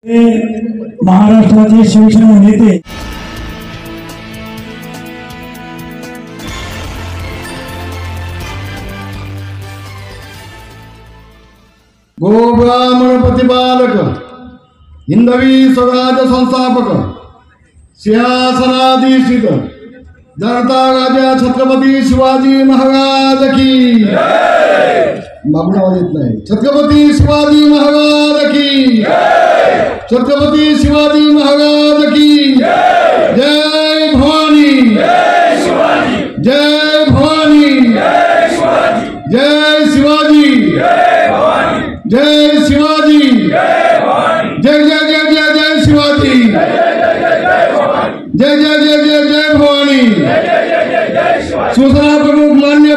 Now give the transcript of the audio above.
महाराष्ट्राचे शिवसेना नेते गोब्राह्मण प्रतिपालक हिंदवी स्वराज्य संस्थापक सिंहासनाधीशित जनता राजा छत्रपती शिवाजी महाराज की बाबू आवाज येत नाही। छत्रपती शिवाजी महाराज की छत्रपती शिवाजी महाराज की जय भवानी जय भवानी जय शिवाजी जय शिवाजी जय जय जय जय जय शिवाजी जय जय जय जय जय भवानी। शिवसेना प्रमुख मान्य